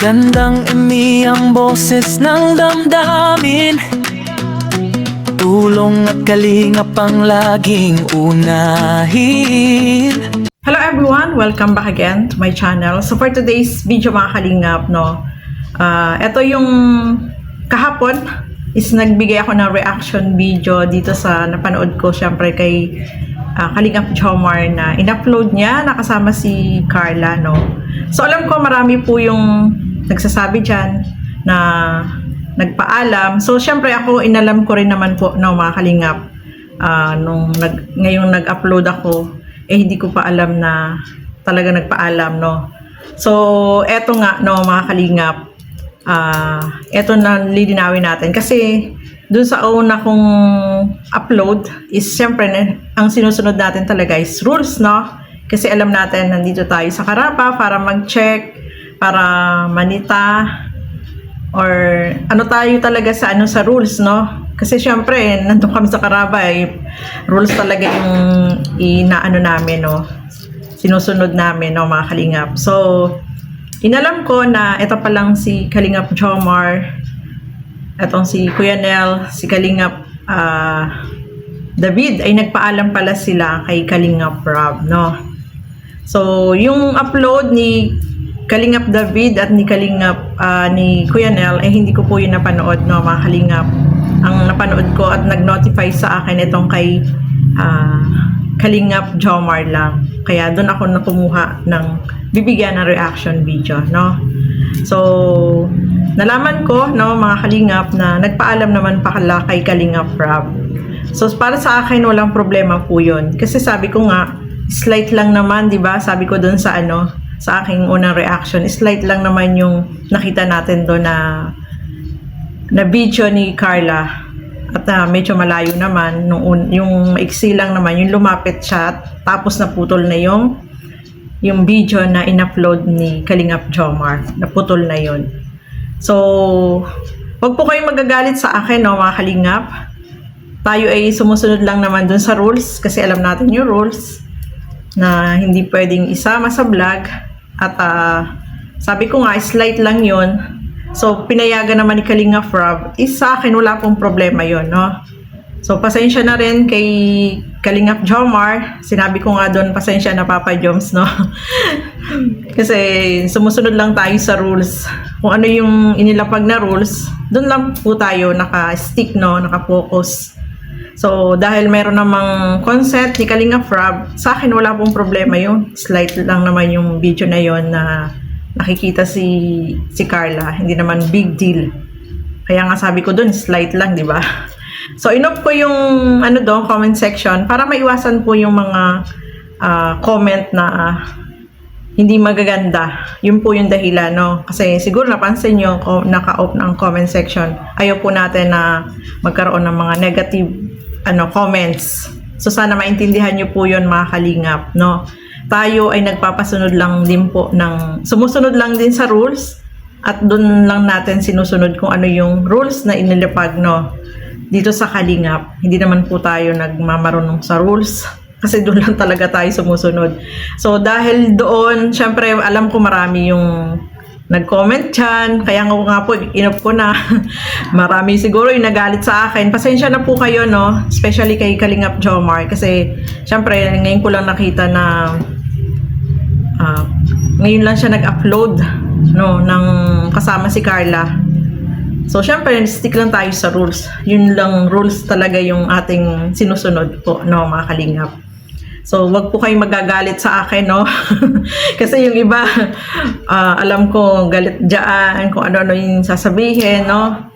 Magandang ang boses ng damdamin. Tulong at kalingap ang laging unahin. Hello everyone! Welcome back again to my channel. So for today's video mga kalingap, ito yung kahapon is nagbigay ako ng reaction video dito sa napanood ko syempre kay Kalingap Jomar na in-upload niya nakasama si Carla, no? So alam ko marami po yung nagsasabi dyan na nagpaalam. So syempre ako inalam ko rin naman po, no, mga kalingap, ngayong nag-upload ako, hindi ko pa alam na talaga nagpaalam, no? So eto nga, no, mga kalingap, eto na lilinawin natin kasi dun sa una kong upload is syempre ang sinusunod natin talaga is rules, no? Kasi alam natin nandito tayo sa Caraba para mag-check, para manita, or ano tayo talaga sa rules, no? Kasi syempre nandun kami sa Caraba, rules talaga yung inaano namin, no? Sinusunod namin, no, mga kalingap. So inalam ko na ito pa lang si Kalingap Jomar, etong si Kuya Nel, si Kalingap David ay nagpaalam pala sila kay Kalingap Rob, no? So yung upload ni Kalingap David at ni Kalingap ni Kuya Nel ay hindi ko po yun napanood, no, mga kalingap. Ang napanood ko at nag-notify sa akin itong kay Kalingap Jomar lang. Kaya doon ako nakumuha ng bibigyan ng reaction video, no? So nalaman ko, no, mga kalingap, na nagpaalam naman pala kay Kalingap Rob. So para sa akin walang problema po yun. Kasi sabi ko nga, slight lang naman, di ba? Sabi ko doon sa sa aking unang reaction, slight lang naman yung nakita natin doon na video ni Carla. At medyo malayo naman, yung maiksi lang naman, yung lumapit siya, tapos naputol na yung video na in-upload ni Kalingap Jomar. Naputol na yun. So, wag po kayong magagalit sa akin, no, mga kalingap. Tayo ay sumusunod lang naman dun sa rules kasi alam natin yung rules na hindi pwedeng isama sa vlog. At sabi ko nga, slight lang yun. So, pinayagan naman ni Kalingap Rob. Sa akin, wala pong problema yun, no? So, pasensya na rin kay Kalingap Jomar. Sinabi ko nga doon, pasensya na Papa Joms, no? Kasi sumusunod lang tayo sa rules. Kung ano yung inilapag na rules, doon lang po tayo naka-stick, no? Naka-focus. So, dahil mayroon namang consent ni Kalingap Rob, sa akin wala pong problema yun. Slight lang naman yung video na yon na nakikita si Carla. Hindi naman big deal. Kaya nga sabi ko doon, slight lang, di ba? So, inop ko yung comment section para maiwasan po yung mga comment na hindi magaganda. Yun po yung dahilan, no? Kasi siguro napansin nyo, naka-off na ang comment section. Ayaw po natin na magkaroon ng mga negative comments. So, sana maintindihan nyo po yun, mga kalingap, no? Tayo ay nagpapasunod lang din po sumusunod lang din sa rules at doon lang natin sinusunod kung ano yung rules na inilipag, no? Dito sa Kalingap, hindi naman po tayo nagmamarunong sa rules kasi doon lang talaga tayo sumusunod. So dahil doon, syempre alam ko marami yung nag-comment dyan, kaya nga po inop ko na. Marami siguro yung nagalit sa akin. Pasensya na po kayo, no, especially kay Kalingap Jomar kasi syempre ngayon ko lang nakita na ngayon lang siya nag-upload, no, ng kasama si Carla. So, syempre, stick lang tayo sa rules. Yun lang, rules talaga yung ating sinusunod po, no, mga kalingap. So, wag po kayong magagalit sa akin, no? Kasi yung iba, alam ko, galit dyan, kung ano-ano yung sasabihin, no?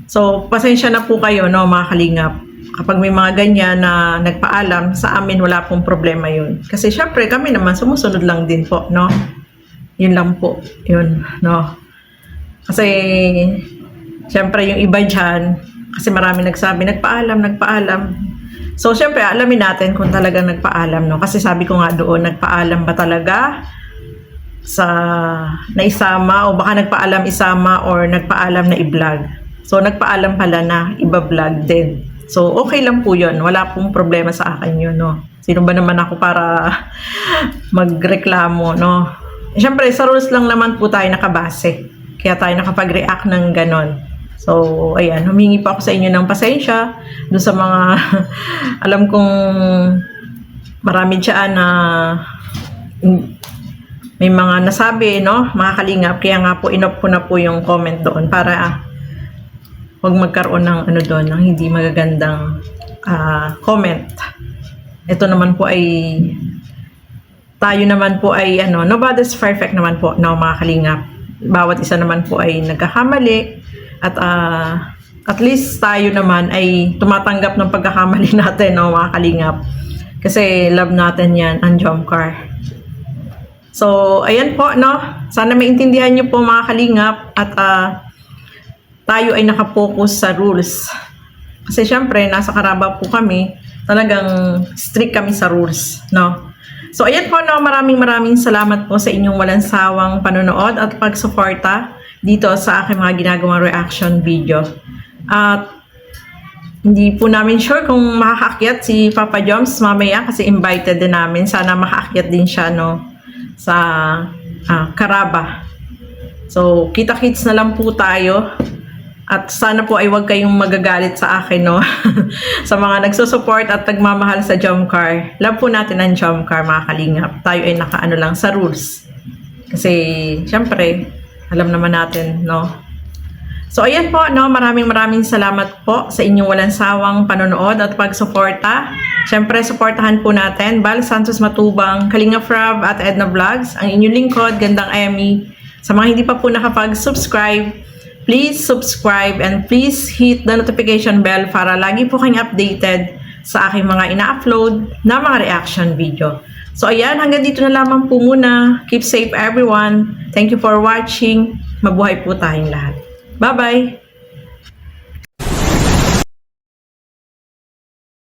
So, pasensya na po kayo, no, mga kalingap. Kapag may mga ganyan na nagpaalam, sa amin wala pong problema yun. Kasi, syempre, kami naman sumusunod lang din po, no? Yun lang po, yun, no? Kasi, syempre, yung iba dyan, kasi marami nagsabi, nagpaalam. So, syempre, alamin natin kung talagang nagpaalam, no? Kasi sabi ko nga doon, nagpaalam ba talaga sa naisama o baka nagpaalam isama or nagpaalam na i-vlog. So, nagpaalam pala na iba-vlog din. So, okay lang po yun. Wala pong problema sa akin yun, no? Sino ba naman ako para magreklamo, no? Siyempre, sa rules lang naman po tayo nakabase. Kaya tayo nakapag-react ng ganon. So, ayan, humingi po ako sa inyo ng pasensya doon sa mga alam kong marami dyan na may mga nasabi, no? Mga kalingap. Kaya nga po, inop ko na po yung comment doon para huwag magkaroon ng ano doon, ng hindi magagandang comment. Ito naman po ay tayo naman po ay ano, nobody's perfect naman po, no, mga kalingap. Bawat isa naman po ay nagkakamali at at least tayo naman ay tumatanggap ng pagkakamali natin, no, mga kalingap. Kasi love natin yan, ang Jomcar. So, ayan po, no. Sana maintindihan niyo po, mga kalingap, at tayo ay nakapokus sa rules. Kasi syempre, nasa Carabao po kami, talagang strict kami sa rules, no. So, ayan po, no, maraming salamat po sa inyong walang sawang panonood at pagsuporta dito sa aking mga ginagawang reaction video. At hindi po namin sure kung makakaakyat si Papa Joms mamaya kasi invited din namin. Sana makaakyat din siya, no, sa Caraba. So, kita-kits na lang po tayo. At sana po ay huwag kayong magagalit sa akin, no? Sa mga nagsusupport at nagmamahal sa Jomcar. Love po natin ang Jomcar, mga kalingap. Tayo ay nakaano lang sa rules. Kasi, syempre, alam naman natin, no? So, ayan po, no? Maraming salamat po sa inyong walang sawang panonood at pagsuporta. Syempre, suportahan po natin Val Santos Matubang, Kalingap Rob at Edna Vlogs. Ang inyong lingkod, Gandang Emmy. Sa mga hindi pa po nakapag-subscribe, please subscribe and please hit the notification bell para lagi po kayong updated sa aking mga ina-upload na mga reaction video. So ayan, hanggang dito na lamang po muna. Keep safe everyone. Thank you for watching. Mabuhay po tayong lahat. Bye-bye!